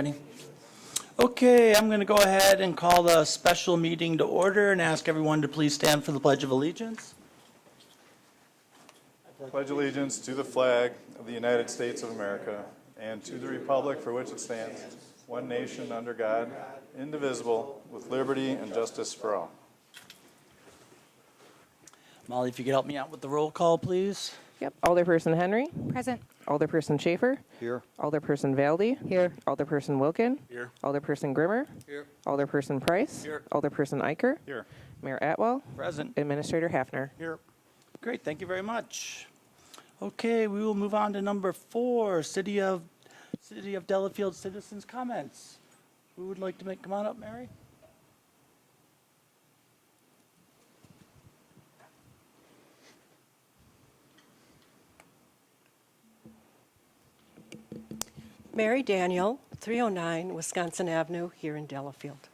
Tiffany. Okay, I'm going to go ahead and call the special meeting to order and ask everyone to please stand for the Pledge of Allegiance. Pledge allegiance to the flag of the United States of America and to the republic for which it stands, one nation under God, indivisible, with liberty and justice for all. Molly, if you could help me out with the roll call, please. Yep. Alderperson Henry. Present. Alderperson Schaefer. Here. Alderperson Valdy. Here. Alderperson Wilkin. Here. Alderperson Grimmer. Here. Alderperson Price. Here. Alderperson Eicher. Here. Mayor Atwell. Present. Administrator Hafner. Here. Great, thank you very much. Okay, we will move on to number 4, City of Delafield citizens' comments. Who would like to come on up, Mary? Mary Daniel, 309 Wisconsin Avenue, here in Delafield.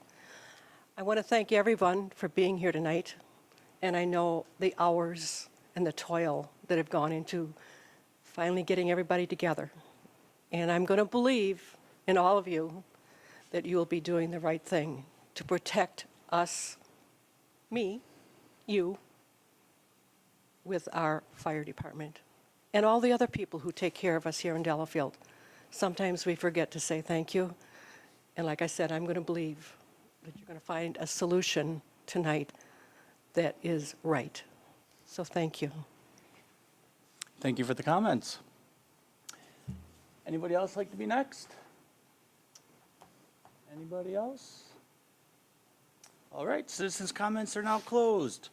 I want to thank everyone for being here tonight, and I know the hours and the toil that have gone into finally getting everybody together. And I'm going to believe in all of you that you will be doing the right thing to protect us, me, you, with our fire department, and all the other people who take care of us here in Delafield. Sometimes we forget to say thank you. And like I said, I'm going to believe that you're going to find a solution tonight that is right. So thank you. Thank you for the comments. Anybody else like to be next? Anybody else? All right, citizens' comments are now closed.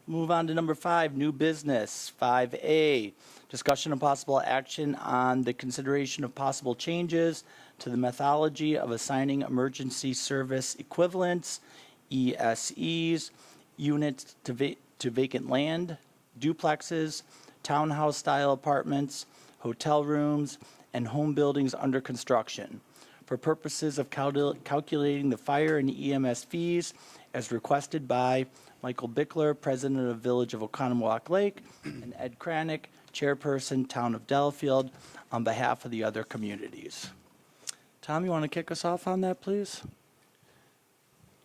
Move on to number 5, new business. 5A, discussion of possible action on the consideration of possible changes to the methodology of assigning emergency service equivalents, ESEs, units to vacant land, duplexes, townhouse-style apartments, hotel rooms, and home buildings under construction for purposes of calculating the fire and EMS fees as requested by Michael Bickler, President of Village of Oconomowoc Lake, and Ed Kranick, Chairperson, Town of Delafield, on behalf of the other communities. Tom, you want to kick us off on that, please?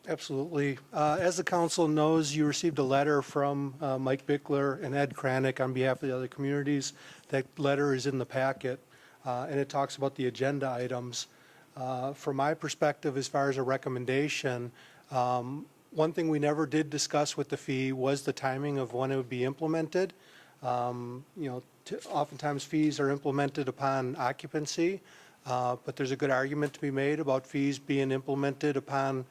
Absolutely. As the council knows, you received a letter from Mike Bickler and Ed Kranick on behalf of the other communities. That letter is in the packet, and it talks about the agenda items. From my perspective, as far as a recommendation, one thing we never did discuss with the fee was the timing of when it would be implemented. Oftentimes fees are implemented upon occupancy, but there's a good argument to be made about fees being implemented upon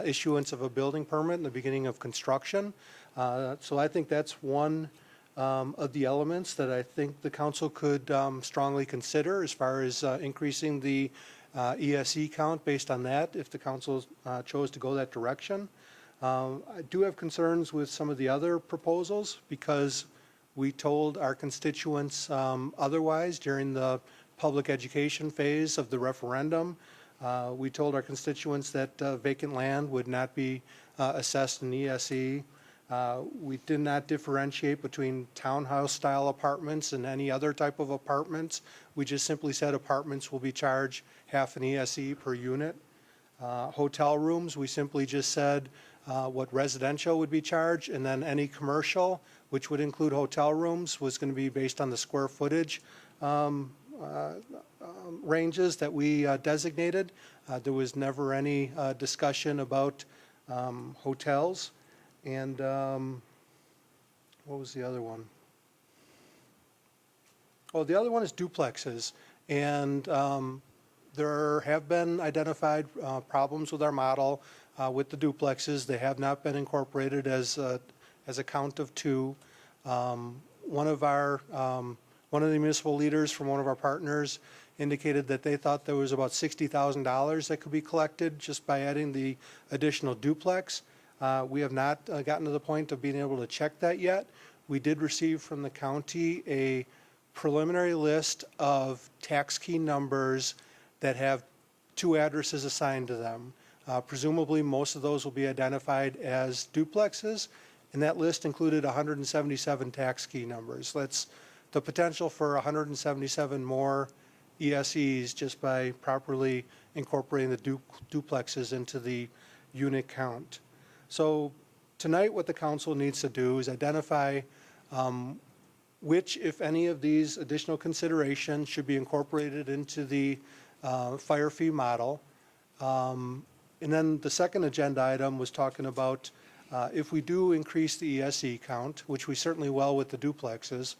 issuance of a building permit in the beginning of construction. So I think that's one of the elements that I think the council could strongly consider as far as increasing the ESE count based on that, if the council chose to go that direction. I do have concerns with some of the other proposals because we told our constituents otherwise during the public education phase of the referendum. We told our constituents that vacant land would not be assessed in ESE. We did not differentiate between townhouse-style apartments and any other type of apartments. We just simply said apartments will be charged half an ESE per unit. Hotel rooms, we simply just said what residential would be charged, and then any commercial, which would include hotel rooms, was going to be based on the square footage ranges that we designated. There was never any discussion about hotels. And what was the other one? Oh, the other one is duplexes. And there have been identified problems with our model with the duplexes. They have not been incorporated as a count of 2. One of the municipal leaders from one of our partners indicated that they thought there was about $60,000 that could be collected just by adding the additional duplex. We have not gotten to the point of being able to check that yet. We did receive from the county a preliminary list of tax key numbers that have 2 addresses assigned to them. Presumably, most of those will be identified as duplexes, and that list included 177 tax key numbers. That's the potential for 177 more ESEs just by properly incorporating the duplexes into the unit count. So tonight, what the council needs to do is identify which, if any, of these additional considerations should be incorporated into the fire fee model. And then the second agenda item was talking about if we do increase the ESE count, which we certainly will with the duplexes,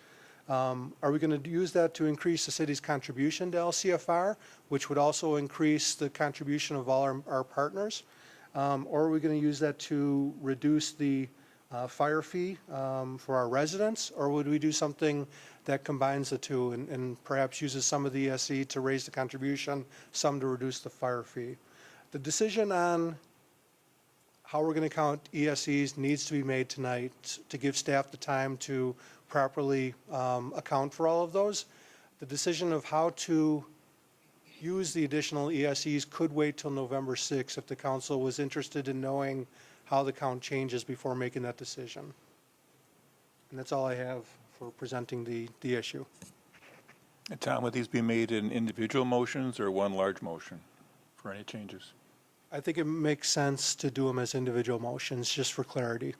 are we going to use that to increase the city's contribution to LCFR, which would also increase the contribution of all our partners? Or are we going to use that to reduce the fire fee for our residents? Or would we do something that combines the two and perhaps uses some of the ESE to raise the contribution, some to reduce the fire fee? The decision on how we're going to count ESEs needs to be made tonight to give staff the time to properly account for all of those. The decision of how to use the additional ESEs could wait till November 6th if the council was interested in knowing how the count changes before making that decision. And that's all I have for presenting the issue. And Tom, would these be made in individual motions or one large motion for any changes? I think it makes sense to do them as individual motions, just for clarity.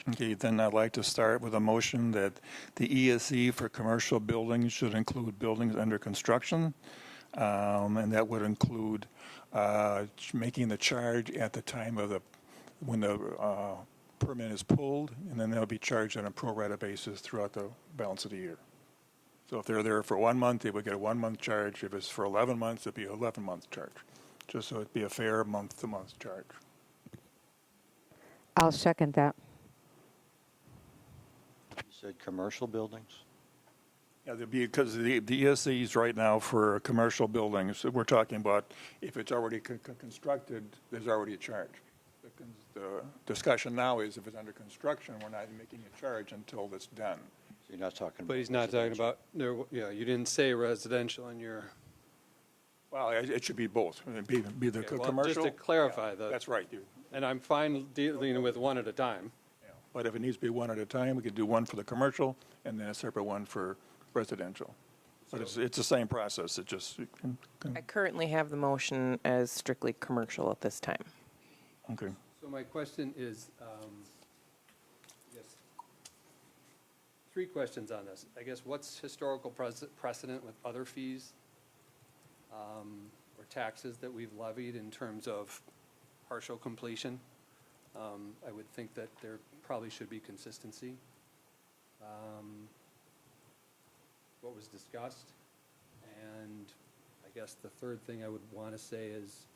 Okay, then I'd like to start with a motion that the ESE for commercial buildings should include buildings under construction, and that would include making the charge at the time of when the permit is pulled, and then they'll be charged on a pro rata basis throughout the balance of the year. So if they're there for 1 month, they would get a 1 month charge. If it's for 11 months, it'd be an 11-month charge, just so it'd be a fair month-to-month charge. I'll second that. You said commercial buildings? Yeah, there'd be, because the ESCs right now for commercial buildings, we're talking about if it's already constructed, there's already a charge. The discussion now is if it's under construction, we're not making a charge until it's done. So you're not talking about. But he's not talking about, no, yeah, you didn't say residential in your. Well, it should be both. It'd be the Okay, well, commercial. just to clarify, Yeah, the- that's right. And I'm fine dealing with one at a time. But if it needs to be one at a time, we could do one for the commercial and then a separate one for residential. But it's the same process. It just, I currently have the motion as strictly commercial at this time. okay. So my question is, yes, 3 questions on this. I guess what's historical precedent with other fees or taxes that we've levied in terms of partial completion? I would think that there probably should be consistency. What was discussed? And I guess the third thing I would want to say is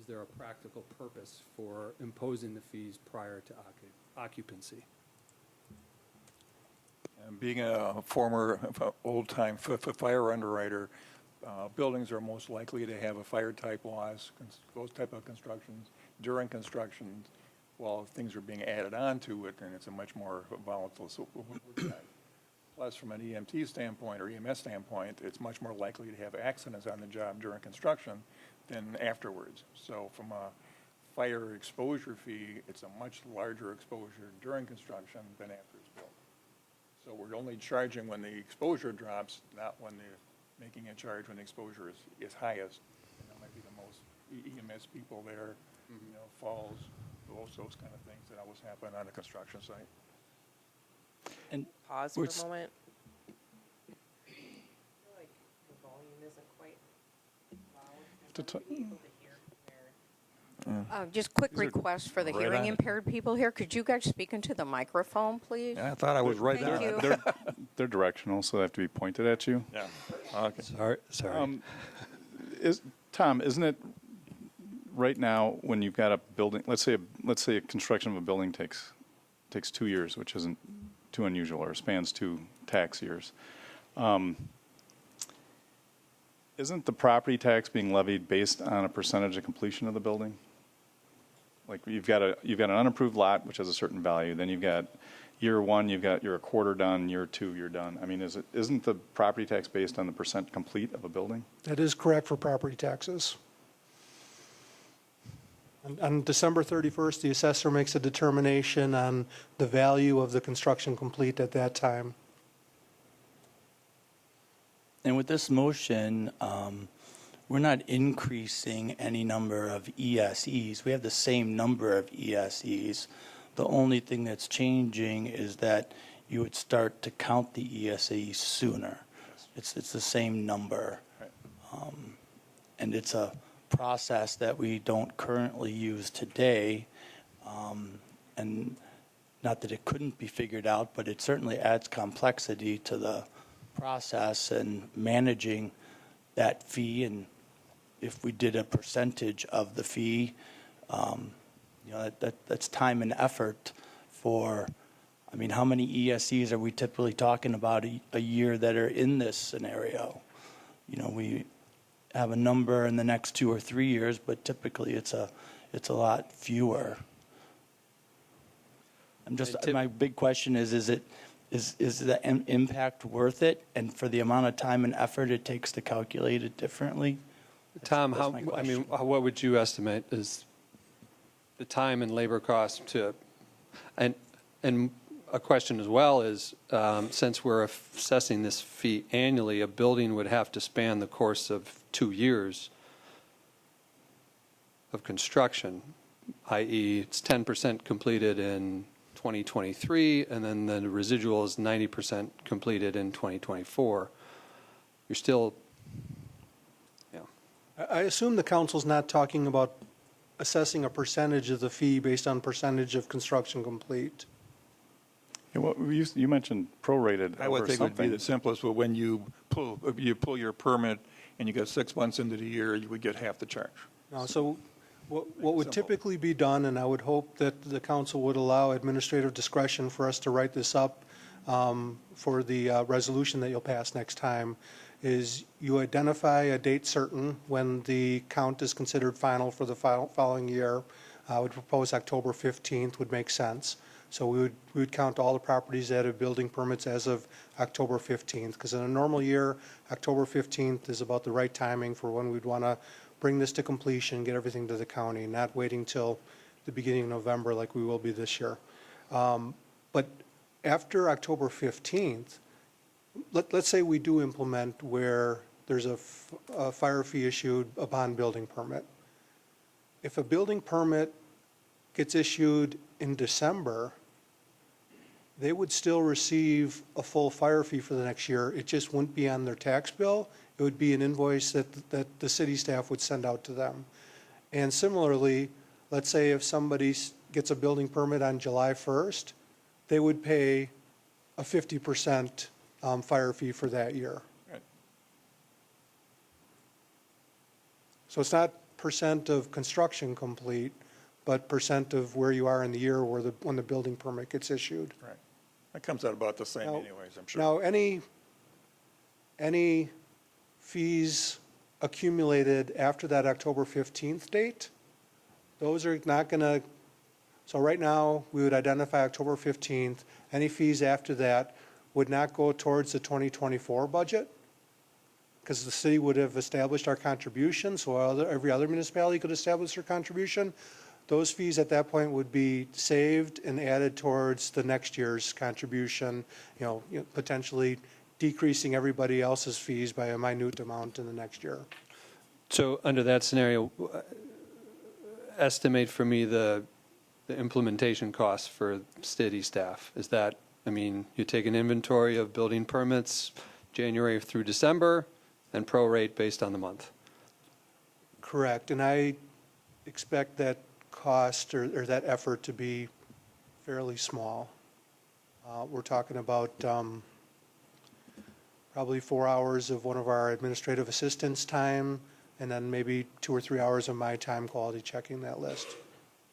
there a practical purpose for imposing the fees prior to occupancy? And being a former old-time fire underwriter, buildings are most likely to have a fire-type laws, those type of constructions. During construction, while things are being added on to it, and it's a much more volatile. So plus, from an EMT standpoint or EMS standpoint, it's much more likely to have accidents on the job during construction than afterwards. So from a fire exposure fee, it's a much larger exposure during construction than after it's built. So we're only charging when the exposure drops, not when they're making a charge when the exposure is highest. And that might be the most EMS people there, falls, those kind of things that always happen on a construction site. And Pause We're for s- a moment. I feel like the volume isn't quite loud. To t- Be able to hear there. Just quick These are request for the right hearing on it. impaired people here. Could you guys speak into the microphone, please? Yeah, I thought I was right Thank there. you. They're directional, so they have to be pointed at you. Yeah. Okay. Sorry. Tom, isn't it right now when you've got a building, let's say a construction of a building takes 2 years, which isn't too unusual, or spans 2 tax years. Isn't the property tax being levied based on a percentage of completion of the building? Like you've got an unapproved lot which has a certain value, then you've got year 1, you're a quarter done, year 2, you're done. I mean, isn't the property tax based on the percent complete of a building? That is correct for property taxes. On December 31st, the assessor makes a determination on the value of the construction complete at that time. And with this motion, we're not increasing any number of ESEs. We have the same number of ESEs. The only thing that's changing is that you would start to count the ESEs sooner. It's the same number. And it's a process that we don't currently use today. And not that it couldn't be figured out, but it certainly adds complexity to the process and managing that fee. And if we did a percentage of the fee, that's time and effort for, I mean, how many ESCs are we typically talking about a year that are in this scenario? We have a number in the next 2 or 3 years, but typically it's a lot fewer. My big question is the impact worth it? And for the amount of time and effort it takes to calculate it differently? Tom, That's my question. what would you estimate is the time and labor cost to, and a question as well is, since we're assessing this fee annually, a building would have to span the course of 2 years of construction, i.e. it's 10% completed in 2023, and then the residual is 90% completed in 2024. You're still, I assume the council's not talking about assessing a percentage of the fee based on percentage of construction complete. Yeah, well, you mentioned prorated I would or think it would be something. the simplest, but when you pull your permit and you get 6 months into the year, you would get half the charge. So what would simple. typically be done, and I would hope that the council would allow administrative discretion for us to write this up for the resolution that you'll pass next time, is you identify a date certain when the count is considered final for the following year. I would propose October 15th would make sense. So we would count all the properties that have building permits as of October 15th, because in a normal year, October 15th is about the right timing for when we'd want to bring this to completion, get everything to the county, not waiting till the beginning of November like we will be this year. But after October 15th, let's say we do implement where there's a fire fee issued upon building permit. If a building permit gets issued in December, they would still receive a full fire fee for the next year. It just wouldn't be on their tax bill. It would be an invoice that the city staff would send out to them. And similarly, let's say if somebody gets a building permit on July 1st, they would pay a 50% fire fee for that year. Right. So it's not percent of construction complete, but percent of where you are in the year when the building permit gets issued. Right. That comes out about the same Now- anyways, I'm sure. Now, any fees accumulated after that October 15th date, those are not going to, so right now, we would identify October 15th. Any fees after that would not go towards the 2024 budget, because the city would have established our contribution, so every other municipality could establish their contribution. Those fees at that point would be saved and added towards the next year's contribution, potentially decreasing everybody else's fees by a minute amount in the next year. so under that scenario, estimate for me the implementation costs for city staff. Is that, you take an inventory of building permits January through December and prorate based on the month. Correct, and I expect that cost or that effort to be fairly small. We're talking about probably 4 hours of one of our administrative assistants' time, and then maybe 2 or 3 hours of my time quality checking that list.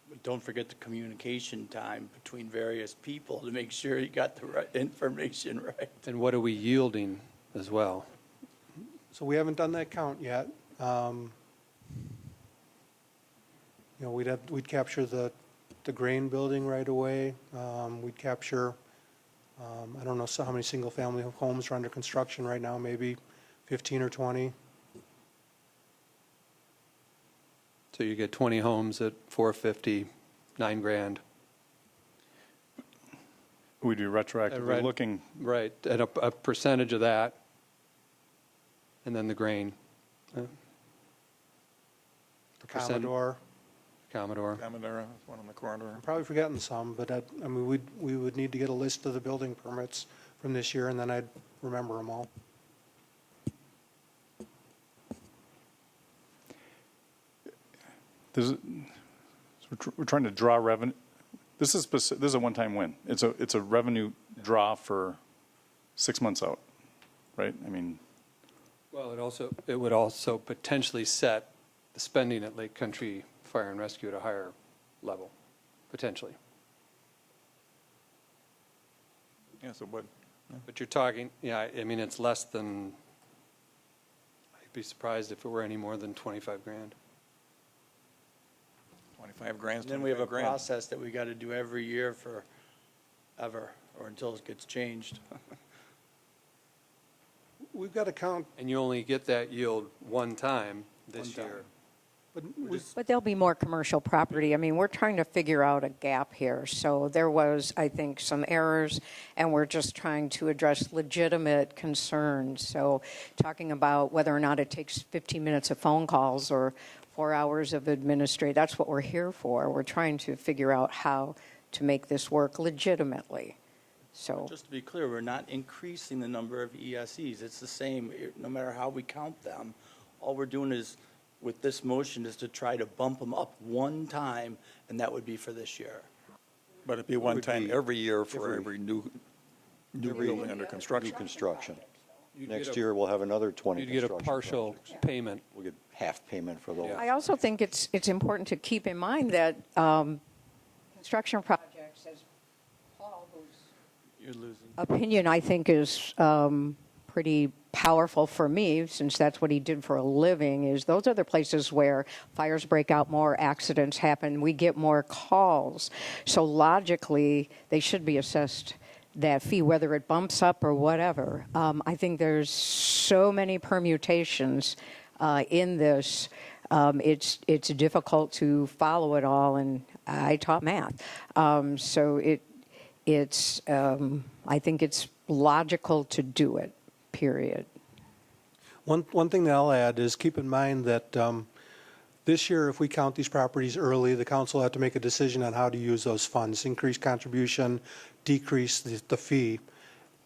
But don't forget the communication time between various people to make sure you got the right information right. And what are we yielding as well? So we haven't done that count yet. We'd capture the grain building right away. We'd capture, I don't know how many single-family homes are under construction right now, maybe 15 or 20. So you get 20 homes at 450, $9,000. We'd be retroactively Right. looking, Right, and a percentage of that, and then the grain. percent? Commodore. Commodore. Commodore, one on the corner. I'm probably forgetting some, but I mean, we would need to get a list of the building permits from this year, and then I'd remember them all. There's, we're trying to draw revenue. This is a one-time win. It's a revenue draw for 6 months out, right? I mean, Well, it would also potentially set the spending at Lake Country Fire and Rescue at a higher level, potentially. Yes, it would. But you're talking, yeah, I mean, it's less than, I'd be surprised if it were any more than 25 grand. 25 grand. And then we have a process that we got to do every year forever, or until it gets changed. We've got to count, And you only get that yield one time this One time. year. but But there'll be more commercial property. I mean, we're trying to figure out a gap here. So there was, I think, some errors, and we're just trying to address legitimate concerns. So talking about whether or not it takes 15 minutes of phone calls or 4 hours of administrative, that's what we're here for. We're trying to figure out how to make this work legitimately. So Just to be clear, we're not increasing the number of ESEs. It's the same, no matter how we count them. All we're doing is, with this motion, is to try to bump them up one time, and that would be for this year. But it'd be one would time be every year for every- every new building under New construction. construction. You'd Next get a- year, we'll have another 20 You'd get a construction partial projects. payment. We'll get half payment for those. Yeah. I also think it's important to keep in mind that construction projects, as Paul, who's You're losing. opinion, I think, is pretty powerful for me, since that's what he did for a living, is those are the places where fires break out more, accidents happen, we get more calls. So logically, they should be assessed that fee, whether it bumps up or whatever. I think there's so many permutations in this. It's difficult to follow it all, and I taught math. So it's I think it's logical to do it, period. one thing that I'll add is keep in mind that this year, if we count these properties early, the council will have to make a decision on how to use those funds, increase contribution, decrease the fee.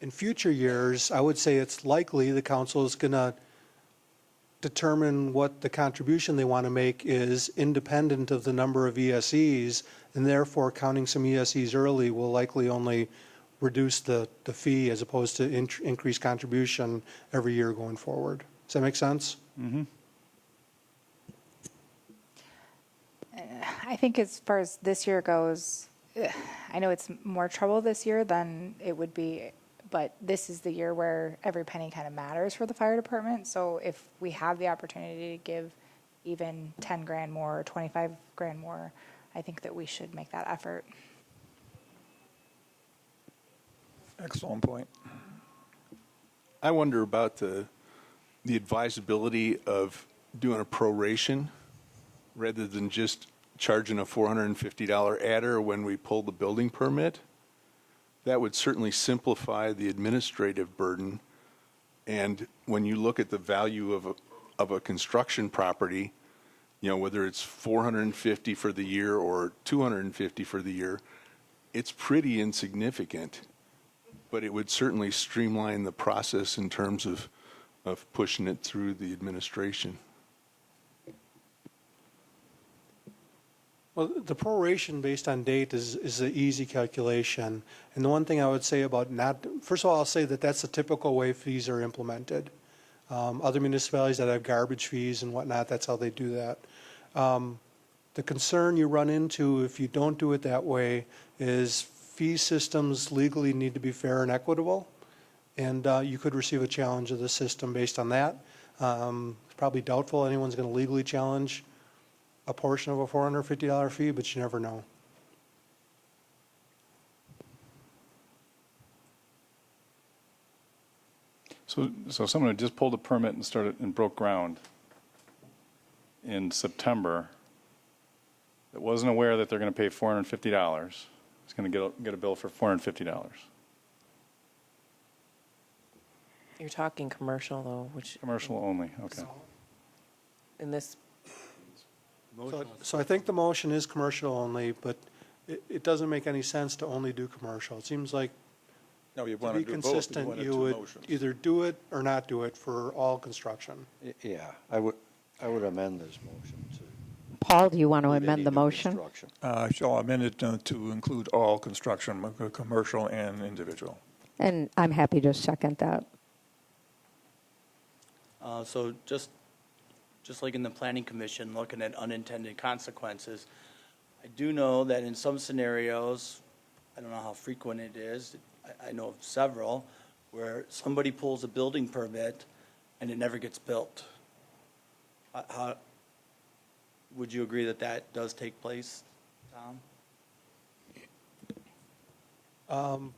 In future years, I would say it's likely the council is going to determine what the contribution they want to make is independent of the number of ESEs, and therefore counting some ESEs early will likely only reduce the fee as opposed to increase contribution every year going forward. Does that make sense? I think as far as this year goes, I know it's more trouble this year than it would be, but this is the year where every penny kind of matters for the fire department. So if we have the opportunity to give even 10 grand more or 25 grand more, I think that we should make that effort. Excellent point. I wonder about the advisability of doing a proration rather than just charging a $450 adder when we pull the building permit. That would certainly simplify the administrative burden. And when you look at the value of a construction property, you know, whether it's $450 for the year or $250 for the year, it's pretty insignificant. But it would certainly streamline the process in terms of pushing it through the administration. Well, the proration based on date is an easy calculation. And the one thing I would say about first of all, I'll say that that's the typical way fees are implemented. Other municipalities that have garbage fees and whatnot, that's how they do that. The concern you run into if you don't do it that way is fee systems legally need to be fair and equitable. And you could receive a challenge of the system based on that. It's probably doubtful anyone's going to legally challenge a portion of a $450 fee, but you never know. So someone who just pulled a permit and started and broke ground in September that wasn't aware that they're going to pay $450 is going to get a bill for $450. You're talking commercial though, which Commercial only, okay. in this, So I think the motion is commercial only, but it doesn't make any sense to only do commercial. It seems like, No, you to want be to do both. You consistent, want you two would motions. either do it or not do it for all construction. Yeah, I would amend this motion to. Paul, do you want to include amend any the new motion? construction. Shall amend it to include all construction, commercial and individual. And I'm happy to second that. So just like in the planning commission, looking at unintended consequences, I do know that in some scenarios, I don't know how frequent it is, I know of several, where somebody pulls a building permit and it never gets built. How, would you agree that that does take place, Tom?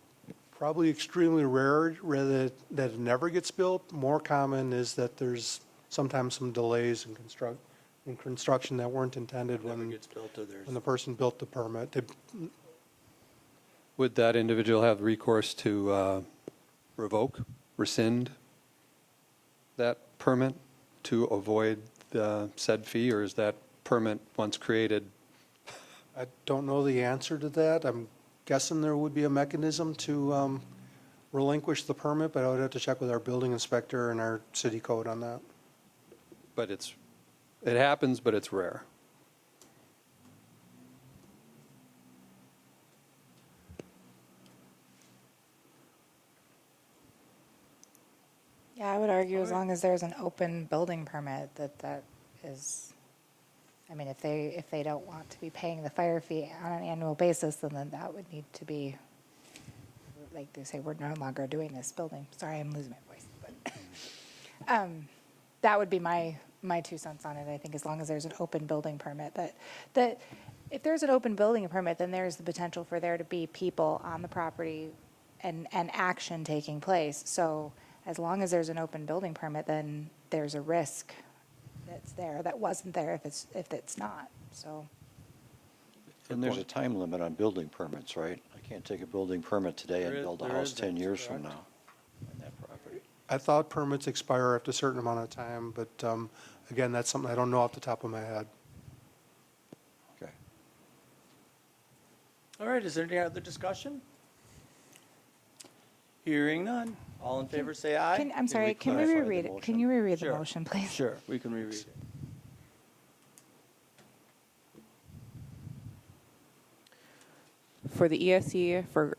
Probably extremely rare, rather that it never gets built. More common is that there's sometimes some delays in construction that weren't intended Never when gets built or there's. the person built the permit. Would that individual have recourse to revoke, rescind that permit to avoid the said fee, or is that permit once created? I don't know the answer to that. I'm guessing there would be a mechanism to relinquish the permit, but I would have to check with our building inspector and our city code on that. But it happens, but it's rare. Yeah, I would argue as long as there's an open building permit, that is, I mean, if they don't want to be paying the fire fee on an annual basis, then that would need to be, like they say, we're no longer doing this building. Sorry, I'm losing my voice, but that would be my 2 cents on it. I think as long as there's an open building permit, that if there's an open building permit, then there's the potential for there to be people on the property and action taking place. So as long as there's an open building permit, then there's a risk that's there that wasn't there if it's not. So. And there's a time limit on building permits, right? I can't take a building permit today and build a house 10 years from now on that property. I thought permits expire after a certain amount of time, but again, that's something I don't know off the top of my head. Okay. All right, is there any other discussion? Hearing none. All in favor, say aye. I'm sorry, can we clarify the reread it? Can motion? you reread the Sure. motion, please? Sure, we can reread it. For the ESE, for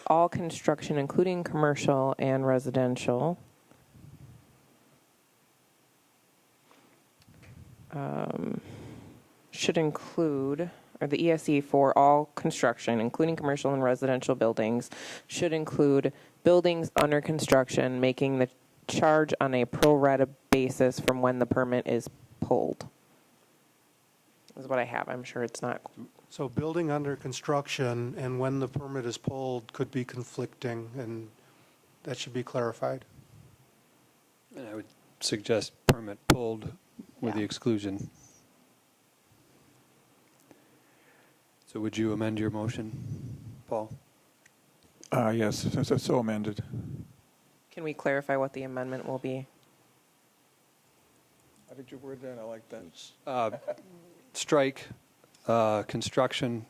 all construction, including commercial and residential, should include, or the ESE for all construction, including commercial and residential buildings, should include buildings under construction, making the charge on a pro rata basis from when the permit is pulled. Is what I have. I'm sure it's not. So building under construction and when the permit is pulled could be conflicting, and that should be clarified. And I would suggest permit pulled with the Yeah. exclusion. So would you amend your motion, Paul? Yes, so amended. Can we clarify what the amendment will be? How did you word that? I like that. Strike construction,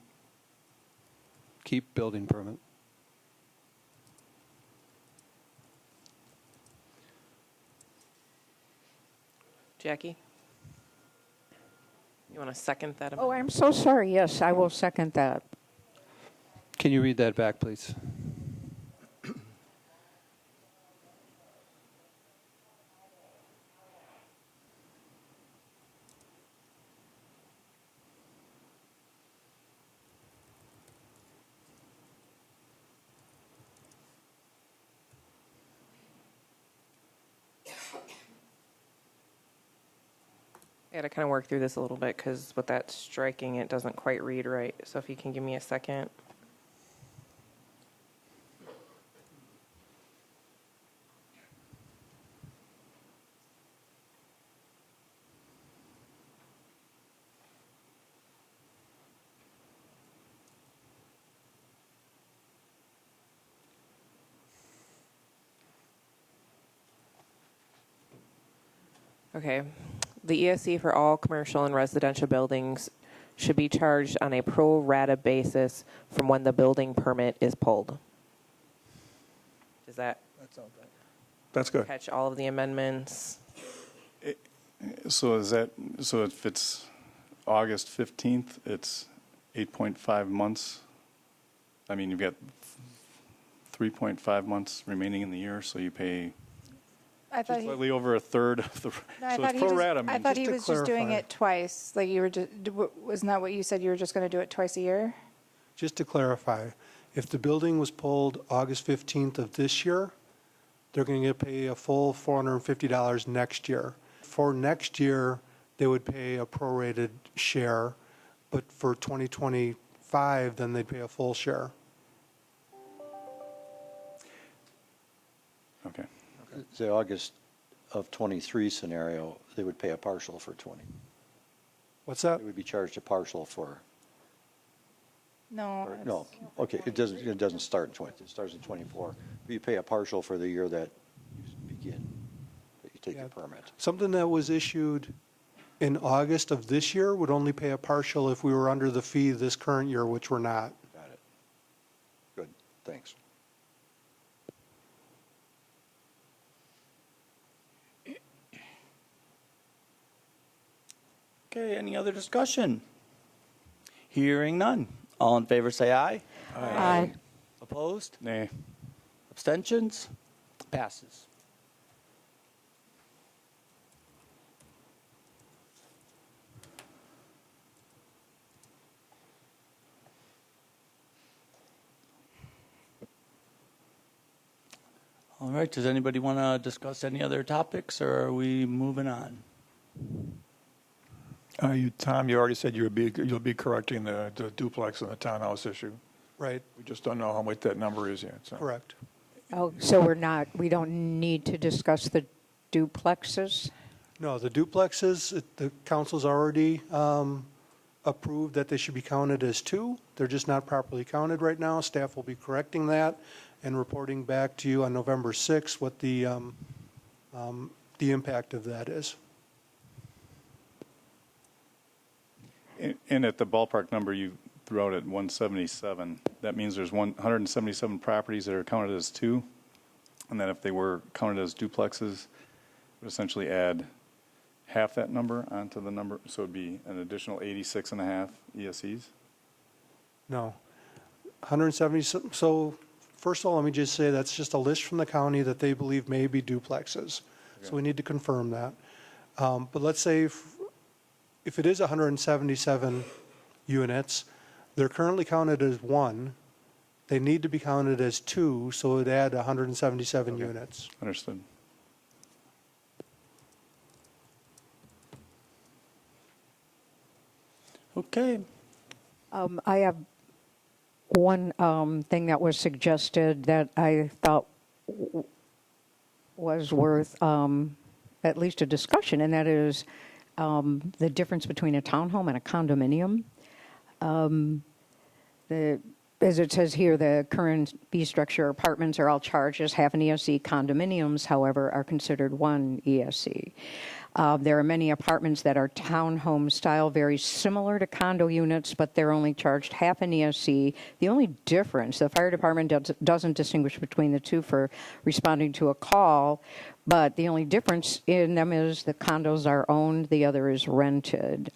keep building permit. Jackie? You want to second that Oh, amendment? I'm so sorry. Yes, I will second that. Can you read that back, please? I got to kind of work through this a little bit because with that striking, it doesn't quite read right. So if you can give me a second. Okay. The ESC for all commercial and residential buildings should be charged on a pro rata basis from when the building permit is pulled. Does that That's good. catch all of the amendments? So if it's August 15th, it's 8.5 months. I mean, you've got 3.5 months remaining in the year, so you pay I thought he, slightly over a third of the, no, I so thought it's he pro was, rata. I thought Just he to was just doing clarify. it twice. Like you were just, wasn't that what you said? You were just going to do it twice a year? Just to clarify, if the building was pulled August 15th of this year, they're going to pay a full $450 next year. For next year, they would pay a prorated share, but for 2025, then they'd pay a full share. Okay. The August of '23 scenario, they would pay a partial for 20. What's that? They would be charged a partial for, No. or, no, okay, it doesn't start in 20, it starts in 24. But you pay a partial for the year that you begin, that you take Yeah. your permit. Something that was issued in August of this year would only pay a partial if we were under the fee this current year, which we're not. Got it. Good, thanks. Okay, any other discussion? Hearing none. All in favor say aye. Aye. Opposed? Nay. Abstentions? Passes. All right, does anybody want to discuss any other topics, or are we moving on? Tom, you already said you'll be correcting the duplex and the townhouse issue. Right, We just don't know how much that number is yet. So. correct. Oh, so we don't need to discuss the duplexes? No, the duplexes, the council's already approved that they should be counted as two. They're just not properly counted right now. Staff will be correcting that and reporting back to you on November 6th what the impact of that is. And at the ballpark number you threw out at 177, that means there's 177 properties that are counted as two. And then if they were counted as duplexes, it would essentially add half that number onto the number. So it'd be an additional 86 and a half ESEs. No. 170, so first of all, let me just say that's just a list from the county that they believe may be duplexes. So we need to confirm that. But let's say if it is 177 units, they're currently counted as one. They need to be counted as two, so it would add 177 units. Understood. Okay. I have one thing that was suggested that I thought was worth at least a discussion, and that is the difference between a townhome and a condominium. As it says here, the current B-structure apartments are all charged as half an ESC. Condominiums, however, are considered one ESC. There are many apartments that are townhome style, very similar to condo units, but they're only charged half an ESC. The only difference, the fire department doesn't distinguish between the two for responding to a call, but the only difference in them is the condos are owned, the other is rented.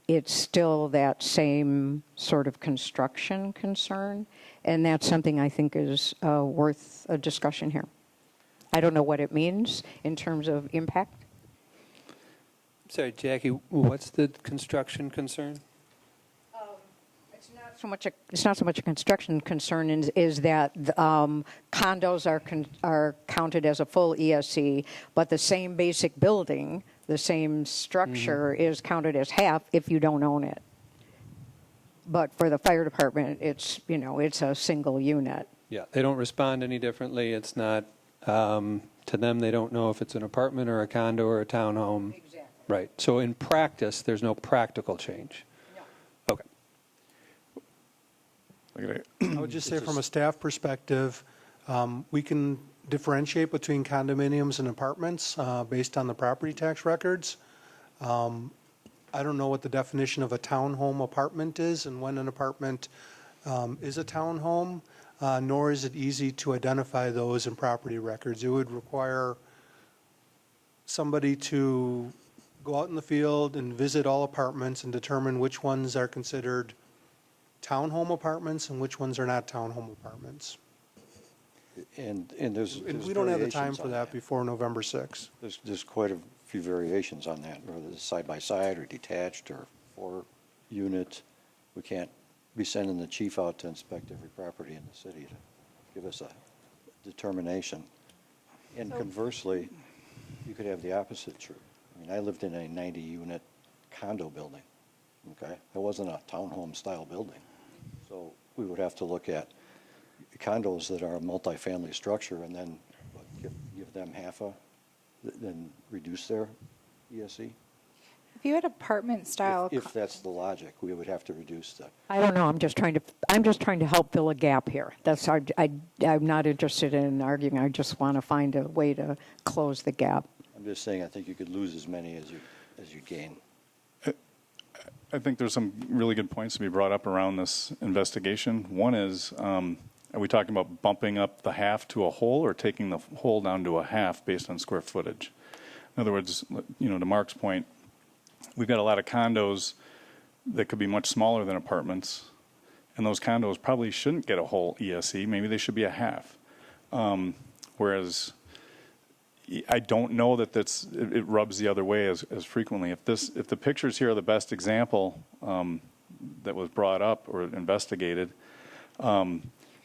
It's still that same sort of construction concern, and that's something I think is worth a discussion here. I don't know what it means in terms of impact. Sorry, Jackie, what's the construction concern? It's not so much a construction concern is that condos are counted as a full ESC, but the same basic building, the same structure is counted as half if you don't own it. But for the fire department, it's a single unit. Yeah, they don't respond any differently. It's not, to them, they don't know if it's an apartment or a condo or a townhome. Exactly. Right. So in practice, there's no practical change. No. Okay. I would just say from a staff perspective, we can differentiate between condominiums and apartments based on the property tax records. I don't know what the definition of a townhome apartment is and when an apartment is a townhome, nor is it easy to identify those in property records. It would require somebody to go out in the field and visit all apartments and determine which ones are considered townhome apartments and which ones are not townhome apartments. And there's And we don't have the time variations for on that before November 6th. There's quite a few variations on that, whether it's side by side or detached or 4-unit. We can't be sending the chief out to inspect every property in the city to give us a determination. And conversely, you could have the opposite true. I mean, I lived in a 90-unit condo building, okay? It wasn't a townhome style building. So we would have to look at condos that are a multifamily structure and then give them then reduce their ESE? If you had apartment style. If that's the logic, we would have to reduce the. I don't know. I'm just trying to help fill a gap here. That's I'm not interested in arguing. I just want to find a way to close the gap. I'm just saying, I think you could lose as many as you gain. I think there's some really good points to be brought up around this investigation. One is, are we talking about bumping up the half to a whole or taking the whole down to a half based on square footage? In other words, to Mark's point, we've got a lot of condos that could be much smaller than apartments, and those condos probably shouldn't get a whole ESE. Maybe they should be a half. Whereas I don't know that it rubs the other way as frequently. If the pictures here are the best example that was brought up or investigated,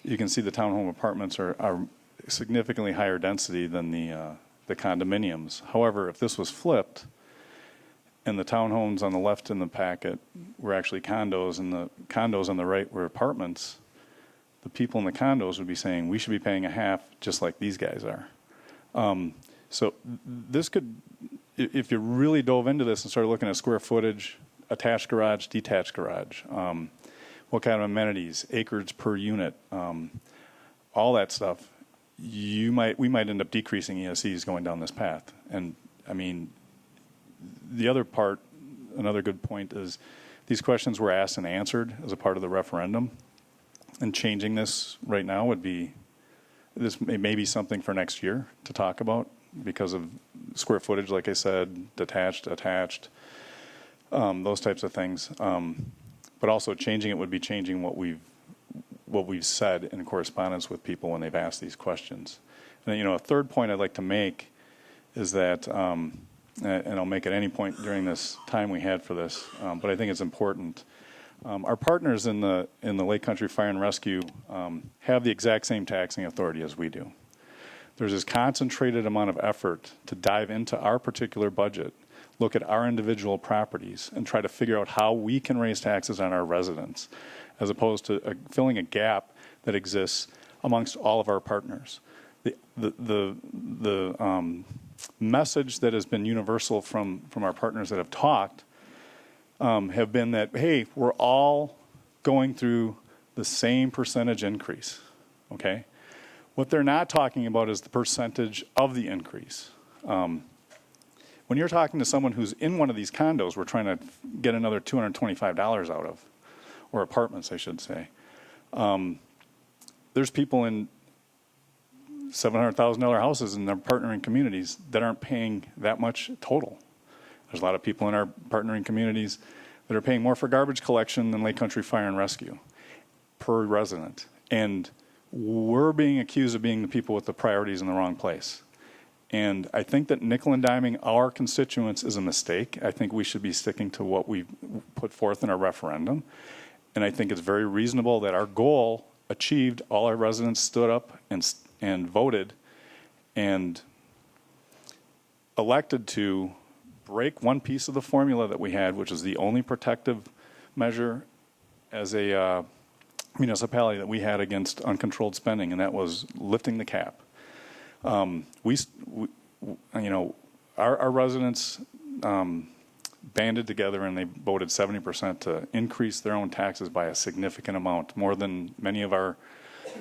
you can see the townhome apartments are significantly higher density than the condominiums. However, if this was flipped and the townhomes on the left in the packet were actually condos and the condos on the right were apartments, the people in the condos would be saying, we should be paying a half just like these guys are. So this could, if you really dove into this and started looking at square footage, attached garage, detached garage, what kind of amenities, acres per unit, all that stuff, we might end up decreasing ESEs going down this path. And I mean, the other part, another good point is these questions were asked and answered as a part of the referendum, and changing this right now may be something for next year to talk about because of square footage, like I said, detached, attached, those types of things. But also changing it would be changing what we've said in correspondence with people when they've asked these questions. And a third point I'd like to make is that, and I'll make at any point during this time we had for this, but I think it's important. Our partners in the Lake Country Fire and Rescue have the exact same taxing authority as we do. There's this concentrated amount of effort to dive into our particular budget, look at our individual properties, and try to figure out how we can raise taxes on our residents, as opposed to filling a gap that exists amongst all of our partners. The message that has been universal from our partners that have talked have been that, hey, we're all going through the same percentage increase, okay? What they're not talking about is the percentage of the increase. When you're talking to someone who's in one of these condos we're trying to get another $225 out of, or apartments, I should say, there's people in $700,000 houses in their partnering communities that aren't paying that much total. There's a lot of people in our partnering communities that are paying more for garbage collection than Lake Country Fire and Rescue per resident. And we're being accused of being the people with the priorities in the wrong place. And I think that nickel and diming our constituents is a mistake. I think we should be sticking to what we put forth in our referendum. And I think it's very reasonable that our goal achieved. All our residents stood up and voted and elected to break one piece of the formula that we had, which is the only protective measure as a municipality that we had against uncontrolled spending, and that was lifting the cap. Our residents banded together and they voted 70% to increase their own taxes by a significant amount, more than many of our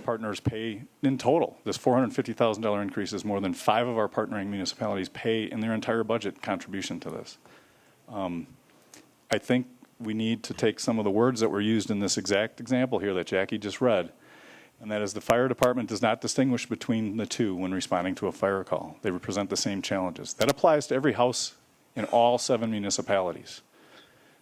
partners pay in total. This $450,000 increase is more than 5 of our partnering municipalities pay in their entire budget contribution to this. I think we need to take some of the words that were used in this exact example here that Jackie just read, and that is the fire department does not distinguish between the two when responding to a fire call. They represent the same challenges. That applies to every house in all 7 municipalities.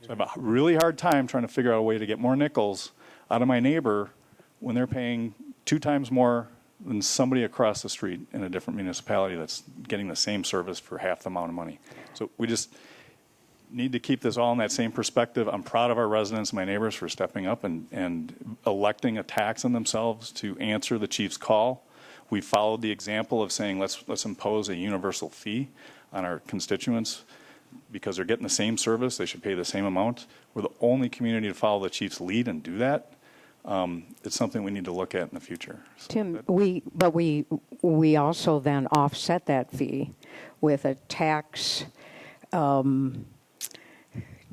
So I have a really hard time trying to figure out a way to get more nickels out of my neighbor when they're paying 2 times more than somebody across the street in a different municipality that's getting the same service for half the amount of money. So we just need to keep this all in that same perspective. I'm proud of our residents, my neighbors, for stepping up and electing a tax on themselves to answer the chief's call. We followed the example of saying let's impose a universal fee on our constituents because they're getting the same service. They should pay the same amount. We're the only community to follow the chief's lead and do that. It's something we need to look at in the future. So Tim, we also then offset that fee with a tax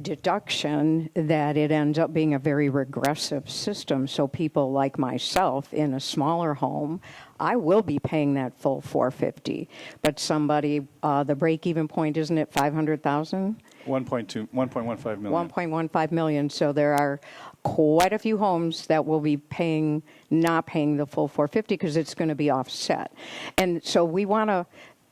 deduction that it ends up being a very regressive system. So people like myself in a smaller home, I will be paying that full $450. But somebody, the break-even point, isn't it 500,000? 1.15 million. 1.15 million. So there are quite a few homes that will be not paying the full 450 because it's going to be offset. And so we want to,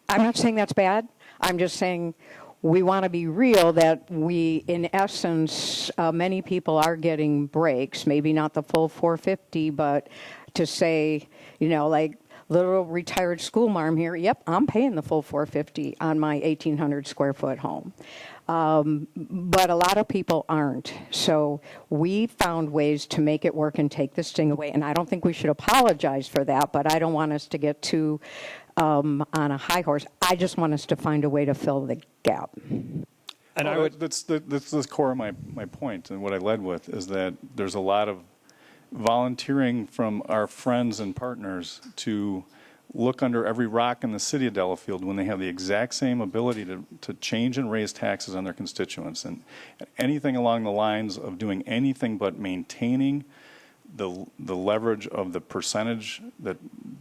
I'm not saying that's bad. I'm just saying we want to be real that we, in essence, many people are getting breaks, maybe not the full 450, but to say, like little retired school marm here, yep, I'm paying the full 450 on my 1,800 square foot home. But a lot of people aren't. So we found ways to make it work and take the sting away. And I don't think we should apologize for that, but I don't want us to get too on a high horse. I just want us to find a way to fill the gap. And that's the core of my point, and what I led with is that there's a lot of volunteering from our friends and partners to look under every rock in the city of Delafield when they have the exact same ability to change and raise taxes on their constituents. And anything along the lines of doing anything but maintaining the leverage of the percentage that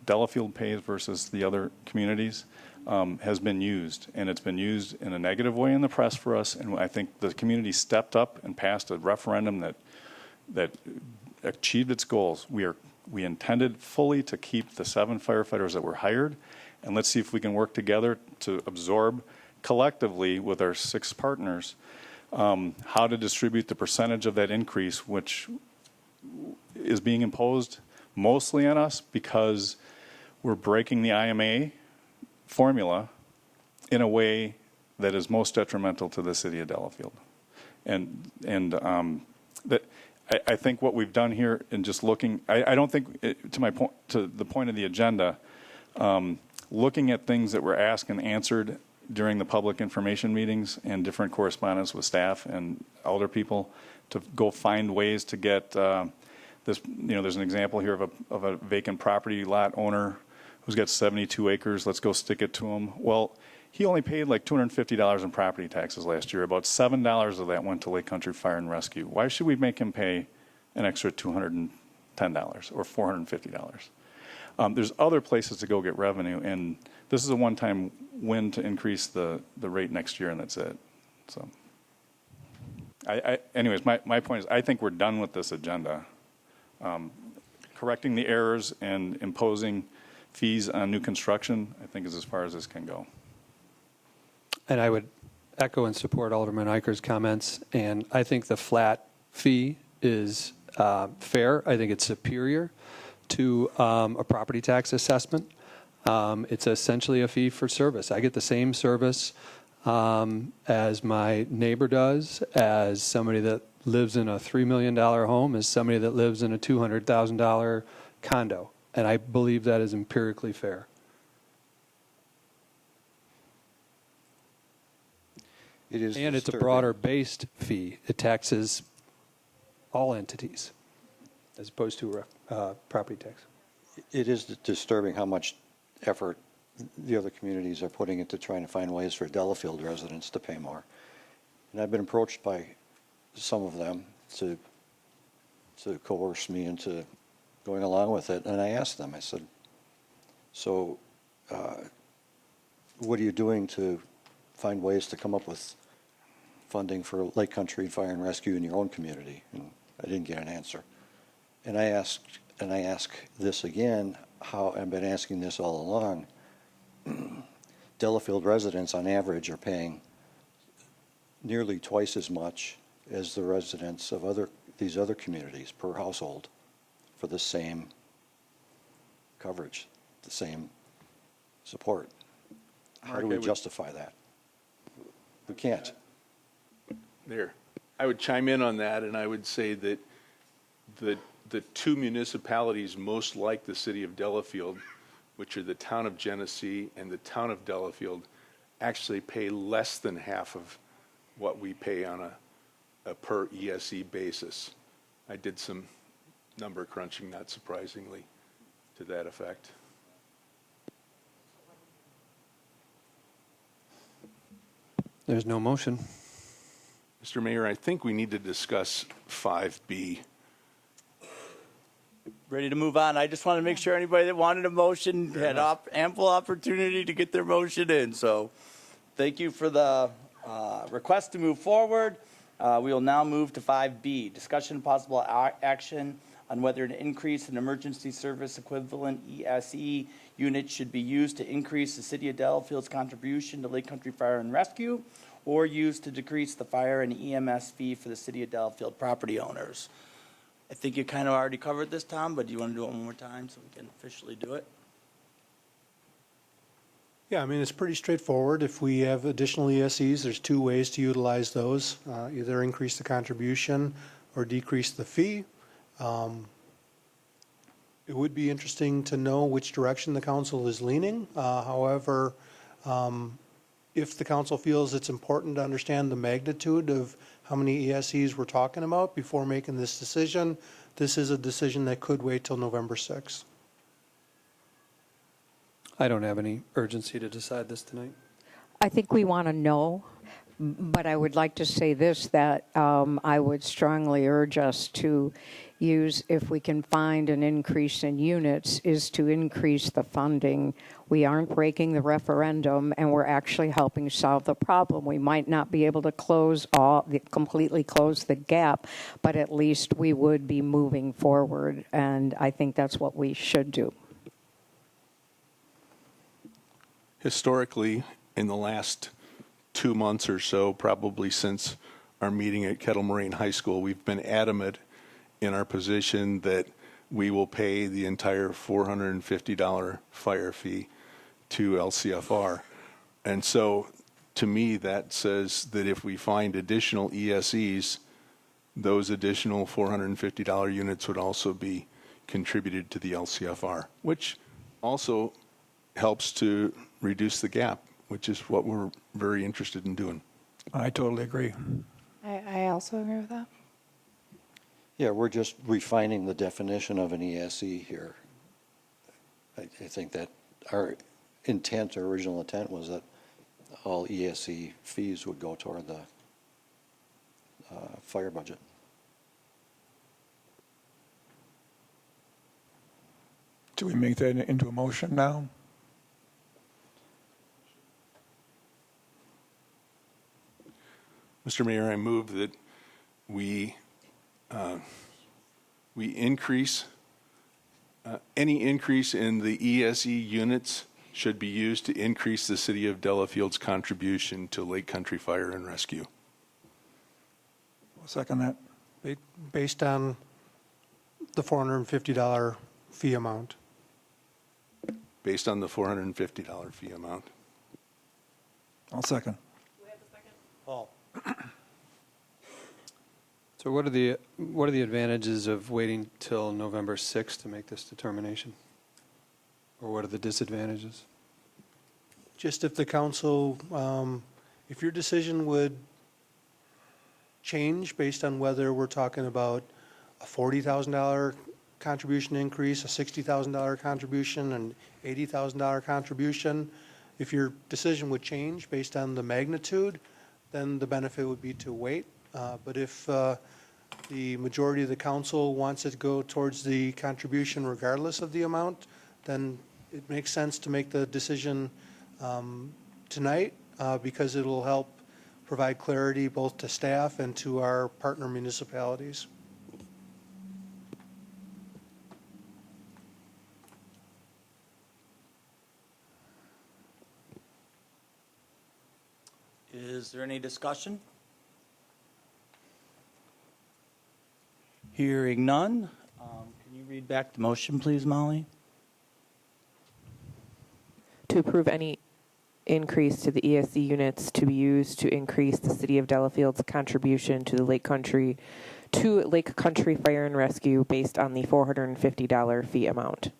Delafield pays versus the other communities has been used. And it's been used in a negative way in the press for us. And I think the community stepped up and passed a referendum that achieved its goals. We intended fully to keep the 7 firefighters that were hired, and let's see if we can work together to absorb collectively with our 6 partners how to distribute the percentage of that increase, which is being imposed mostly on us because we're breaking the IMA formula in a way that is most detrimental to the city of Delafield. And that I think what we've done here in just looking, I don't think, to the point of the agenda, looking at things that were asked and answered during the public information meetings and different correspondence with staff and elder people to go find ways to get this, there's an example here of a vacant property lot owner who's got 72 acres. Let's go stick it to him. Well, he only paid like $250 in property taxes last year. About $7 of that went to Lake Country Fire and Rescue. Why should we make him pay an extra $210 or $450? There's other places to go get revenue, and this is a one-time win to increase the rate next year, and that's it. So, anyways, my point is I think we're done with this agenda. Correcting the errors and imposing fees on new construction, I think, is as far as this can go. And I would echo and support Alderman Eicher's comments, and I think the flat fee is fair. I think it's superior to a property tax assessment. It's essentially a fee for service. I get the same service as my neighbor does, as somebody that lives in a $3 million home, as somebody that lives in a $200,000 condo. And I believe that is empirically fair. It is And it's a disturbing. broader-based fee. It taxes all entities as opposed to a property tax. It is disturbing how much effort the other communities are putting into trying to find ways for Delafield residents to pay more. And I've been approached by some of them to coerce me into going along with it. And I asked them, I said, so what are you doing to find ways to come up with funding for Lake Country Fire and Rescue in your own community? And I didn't get an answer. And I ask this again, how I've been asking this all along. Delafield residents on average are paying nearly twice as much as the residents of these other communities per household for the same coverage, the same support. How Mark, do I we would- justify that? We can't. There. I would chime in on that, and I would say that the two municipalities most like the city of Delafield, which are the town of Genesee and the town of Delafield, actually pay less than half of what we pay on a per ESE basis. I did some number crunching, not surprisingly, to that effect. There's no motion. Mr. Mayor, I think we need to discuss 5B. Ready to move on? I just want to make sure anybody that wanted a motion had ample opportunity to get their motion in. So thank you for the request to move forward. We will now move to 5B, discussion and possible action on whether an increase in emergency service equivalent ESE unit should be used to increase the city of Delafield's contribution to Lake Country Fire and Rescue, or used to decrease the fire and EMS fee for the city of Delafield property owners. I think you kind of already covered this, Tom, but do you want to do it one more time so we can officially do it? Yeah, I mean, it's pretty straightforward. If we have additional ESEs, there's two ways to utilize those, either increase the contribution or decrease the fee. It would be interesting to know which direction the council is leaning. However, if the council feels it's important to understand the magnitude of how many ESEs we're talking about before making this decision, this is a decision that could wait till November 6th. I don't have any urgency to decide this tonight. I think we want to know, but I would like to say this, that I would strongly urge us to use, if we can find an increase in units, is to increase the funding. We aren't breaking the referendum, and we're actually helping solve the problem. We might not be able to completely close the gap, but at least we would be moving forward, and I think that's what we should do. Historically, in the last 2 months or so, probably since our meeting at Kettle Moraine High School, we've been adamant in our position that we will pay the entire $450 fire fee to LCFR. And so, to me, that says that if we find additional ESEs, those additional $450 units would also be contributed to the LCFR, which also helps to reduce the gap, which is what we're very interested in doing. I totally agree. I also agree with that. Yeah, we're just refining the definition of an ESE here. I think that our intent, our original intent, was that all ESE fees would go toward the fire budget. Do we make that into a motion now? Mr. Mayor, I move that we increase, any increase in the ESE units should be used to increase the city of Delafield's contribution to Lake Country Fire and Rescue. I'll second that. Based on the $450 fee amount. Based on the $450 fee amount. I'll second. Paul? So what are the advantages of waiting till November 6th to make this determination? Or what are the disadvantages? Just if the council, if your decision would change based on whether we're talking about a $40,000 contribution increase, a $60,000 contribution, an $80,000 contribution, if your decision would change based on the magnitude, then the benefit would be to wait. But if the majority of the council wants it to go towards the contribution regardless of the amount, then it makes sense to make the decision tonight because it'll help provide clarity both to staff and to our partner municipalities. Is there any discussion? Hearing none, can you read back the motion, please, Molly? To approve any increase to the ESC units to be used to increase the city of Delafield's contribution to the Lake Country Fire and Rescue based on the $450 fee amount.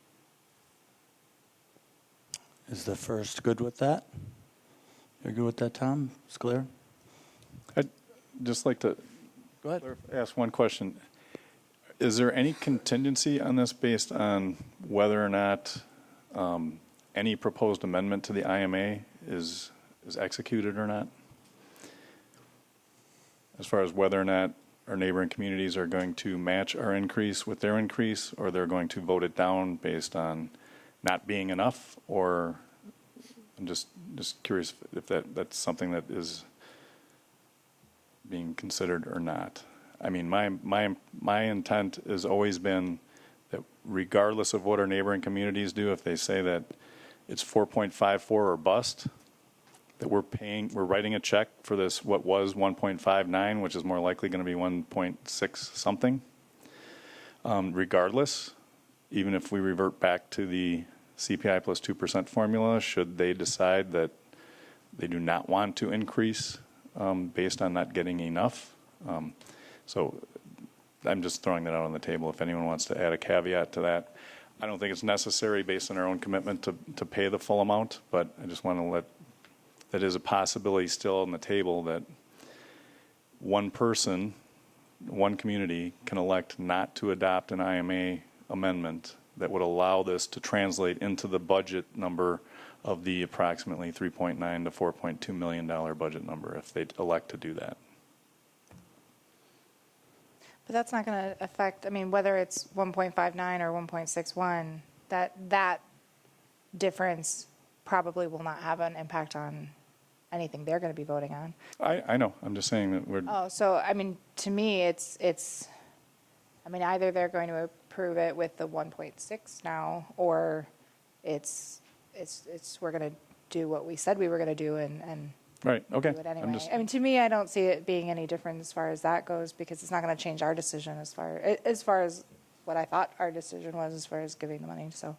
Is the first good with that? You're good with that, Tom? It's clear? I'd just like to Go ahead. ask one question. Is there any contingency on this based on whether or not any proposed amendment to the IMA is executed or not? As far as whether or not our neighboring communities are going to match our increase with their increase, or they're going to vote it down based on not being enough, or I'm just curious if that's something that is being considered or not. I mean, my intent has always been that regardless of what our neighboring communities do, if they say that it's 4.54 or bust, that we're writing a check for this, what was 1.59, which is more likely going to be 1.6 something. Regardless, even if we revert back to the CPI plus 2% formula, should they decide that they do not want to increase based on not getting enough. So I'm just throwing that out on the table. If anyone wants to add a caveat to that, I don't think it's necessary based on our own commitment to pay the full amount, but I just want to let that is a possibility still on the table that one person, one community can elect not to adopt an IMA amendment that would allow this to translate into the budget number of the approximately $3.9 to $4.2 million budget number if they elect to do that. But that's not going to affect, I mean, whether it's 1.59 or 1.61, that difference probably will not have an impact on anything they're going to be voting on. I know. I'm just saying that we're. Oh, so, I mean, to me, it's, I mean, either they're going to approve it with the 1.6 now, or we're going to do what we said we were going to do and Right. Okay. do it anyway. I mean, to me, I don't see it being any different as far as that goes, because it's not going to change our decision as far as what I thought our decision was as far as giving the money. So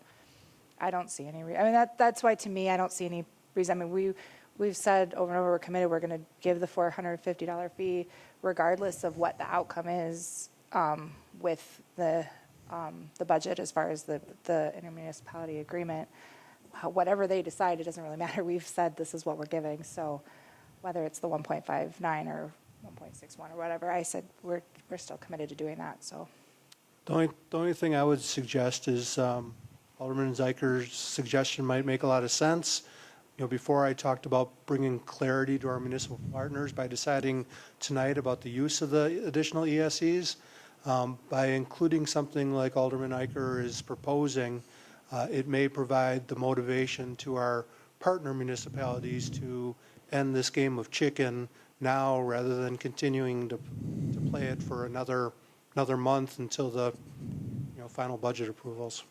I don't see any. I mean, that's why to me, I don't see any reason. I mean, we've said over and over, we're committed. We're going to give the $450 fee, regardless of what the outcome is with the budget as far as the intermunicipality agreement. Whatever they decide, it doesn't really matter. We've said this is what we're giving. So whether it's the 1.59 or 1.61 or whatever, I said we're still committed to doing that. So The only thing I would suggest is Alderman Zeiker's suggestion might make a lot of sense. You know, before I talked about bringing clarity to our municipal partners by deciding tonight about the use of the additional ESEs, by including something like Alderman Eicher is proposing, it may provide the motivation to our partner municipalities to end this game of chicken now rather than continuing to play it for another month until the final budget approvals.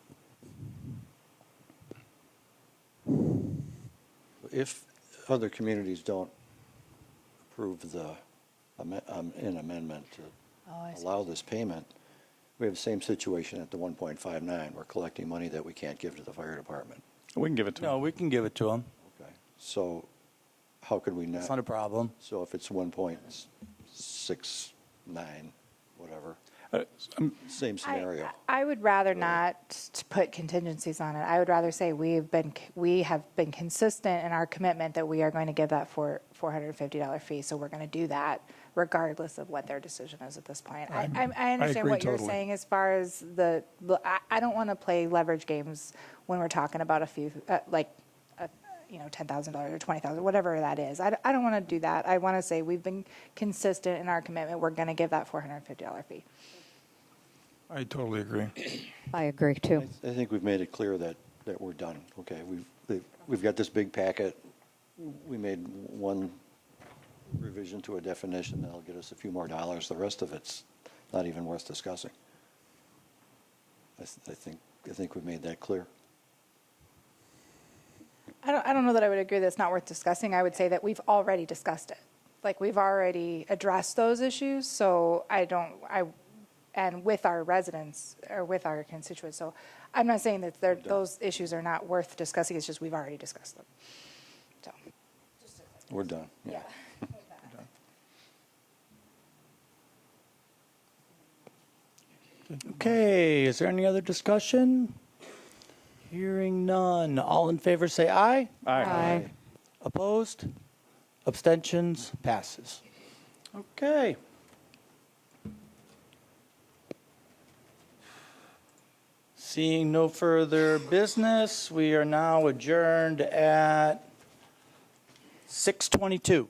If other communities don't approve an amendment to allow this payment, we have the same situation at the 1.59. We're collecting money that we can't give to the fire department. We can give it to them. No, we can give it to them. Okay. So how could we not? It's not a problem. So if it's 1.69, whatever, same scenario. I would rather not to put contingencies on it. I would rather say we have been consistent in our commitment that we are going to give that $450 fee. So we're going to do that regardless of what their decision is at this point. I understand agree what you're totally. saying as far as I don't want to play leverage games when we're talking about a few, $10,000 or $20,000, whatever that is. I don't want to do that. I want to say we've been consistent in our commitment. We're going to give that $450 fee. I totally agree. I agree too. I think we've made it clear that we're done. Okay, we've got this big packet. We made one revision to a definition that'll get us a few more dollars. The rest of it's not even worth discussing. I think we've made that clear. I don't know that I would agree that it's not worth discussing. I would say that we've already discussed it. Like, we've already addressed those issues, so and with our residents, or with our constituents, so I'm not saying that those issues are not worth discussing, it's just we've already discussed them. So, We're done, yeah. Okay, is there any other discussion? Hearing none. All in favor say aye. Aye. Opposed? Abstentions? Passes. Okay. Seeing no further business, we are now adjourned at 6:22.